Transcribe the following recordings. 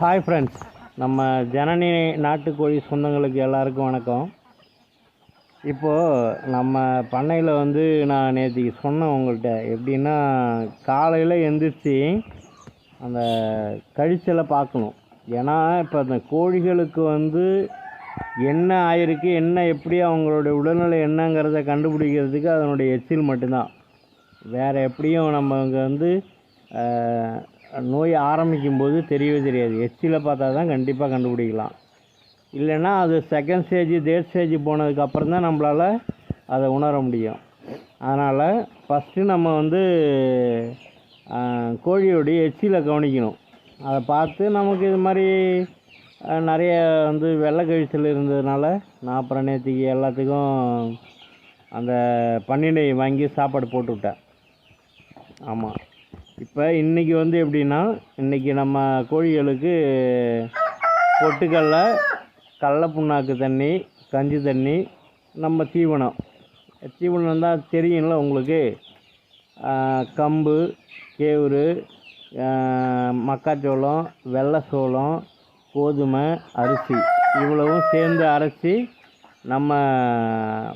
Hi friends, நம்ம ஜனனி நாட்டுக்கோழி சொந்தங்களுக்கு எல்லாருக்கும் வணக்கம். இப்போது நம்ம பண்ணையில் நான் நேற்றுக்கு சொன்னேன் உங்கள்கிட்ட. எப்படின்னா, காலையில் எழுந்திரிச்சி அந்த கழிச்சலை பார்க்கணும். ஏன்னா இப்போ அந்த கோழிகளுக்கு என்ன ஆயிருக்கு, என்ன எப்படி அவங்களுடைய உடல்நிலை என்னங்கிறத கண்டுபிடிக்கிறதுக்கு அதனுடைய எச்சில் மட்டும்தான். வேறு எப்படியும் நம்ம இங்கே நோய் ஆரம்பிக்கும்போது தெரியவே தெரியாது. எச்சில் பார்த்தா தான் கண்டிப்பாக கண்டுபிடிக்கலாம். இல்லைன்னா அது செகண்ட் ஸ்டேஜ் தேர்ட் ஸ்டேஜ் போனதுக்கப்புறம் தான் நம்மளால் அதை உணர முடியும். அதனால் ஃபஸ்ட்டு நம்ம கோழியோடைய எச்சிலை கவனிக்கணும். அதை பார்த்து நமக்கு இது மாதிரி நிறைய வெள்ளை கழிச்சல் இருந்ததுனால நான் அப்புறம் நேற்றுக்கு எல்லாத்துக்கும் அந்த பன்னினை வாங்கி சாப்பாடு போட்டு விட்டேன். ஆமாம், இப்போ இன்றைக்கி எப்படின்னா, இன்றைக்கி நம்ம கோழிகளுக்கு பொட்டுக்கடலை, கடலை புண்ணாக்கு தண்ணி, கஞ்சி தண்ணி, நம்ம தீவனம் தான் தெரியும்ல உங்களுக்கு. கம்பு, கேவுரு, மக்காச்சோளம், வெள்ளை சோளம், கோதுமை, அரிசி இவ்வளவும் சேர்ந்து அரைச்சி நம்ம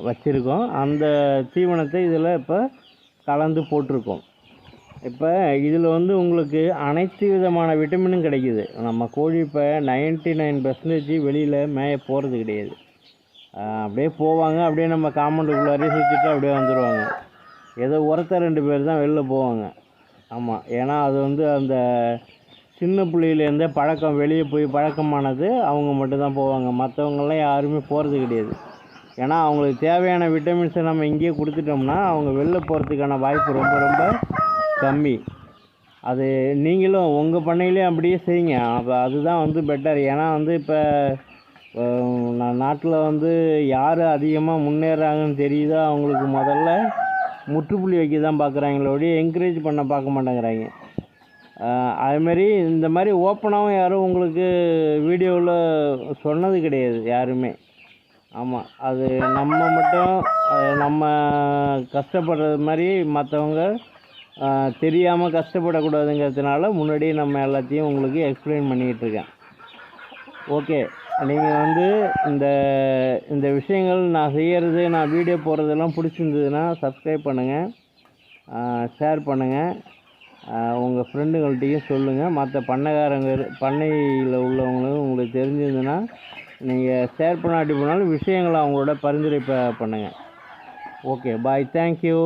வச்சுருக்கோம். அந்த தீவனத்தை இதில் இப்போ கலந்து போட்டிருக்கோம். இப்போ இதில் உங்களுக்கு அனைத்து விதமான விட்டமினும் கிடைக்கிது. நம்ம கோழி இப்போ 99% வெளியில் மேய போகிறது கிடையாது. அப்படியே போவாங்க, அப்படியே நம்ம காம்பவுண்டுக்குள்ளாரே சுற்றிட்டு அப்படியே வந்துடுவாங்க. ஏதோ ஒருத்தர் 2 பேர் தான் வெளில போவாங்க. ஆமாம், ஏன்னா அது அந்த சின்ன புள்ளியிலேருந்தே பழக்கம், வெளியே போய் பழக்கமானது அவங்க மட்டும்தான் போவாங்க. மற்றவங்களாம் யாருமே போகிறது கிடையாது. ஏன்னா அவங்களுக்கு தேவையான விட்டமின்ஸை நம்ம இங்கேயே கொடுத்துட்டோம்னா அவங்க வெளில போகிறதுக்கான வாய்ப்பு ரொம்ப ரொம்ப கம்மி. அது நீங்களும் உங்கள் பண்ணையிலே அப்படியே செய்யுங்க. அப்போ அதுதான் பெட்டர். ஏன்னா இப்போ நாட்டில் யார் அதிகமாக முன்னேறாங்கன்னு தெரியுதோ அவங்களுக்கு முதல்ல முற்றுப்புள்ளி வைக்க தான் பார்க்குறாங்களோடைய என்கரேஜ் பண்ண பார்க்க மாட்டேங்கிறாங்க. அதுமாரி இந்த மாதிரி ஓப்பனாகவும் யாரும் உங்களுக்கு வீடியோவில் சொன்னது கிடையாது யாருமே. ஆமாம், அது நம்ம மட்டும் நம்ம கஷ்டப்படுறது மாதிரி மற்றவங்க தெரியாமல் கஷ்டப்படக்கூடாதுங்கிறதுனால முன்னாடியே நம்ம எல்லாத்தையும் உங்களுக்கு எக்ஸ்பிளைன் பண்ணிக்கிட்டுருக்கேன். ஓகே, நீங்கள் இந்த இந்த விஷயங்கள் நான் செய்கிறது, நான் வீடியோ போடுறதெல்லாம் பிடிச்சிருந்ததுன்னா சப்ஸ்கிரைப் பண்ணுங்கள், ஷேர் பண்ணுங்கள், உங்கள் ஃப்ரெண்டுங்கள்ட்டையும் சொல்லுங்கள். மற்ற பண்ணையில் உள்ளவங்களும் உங்களுக்கு தெரிஞ்சிருந்ததுன்னா நீங்கள் ஷேர் பண்ணாட்டி போனாலும் விஷயங்களை அவங்களோட பரிந்துரை பண்ணுங்கள். ஓகே, பாய், தேங்க்யூ.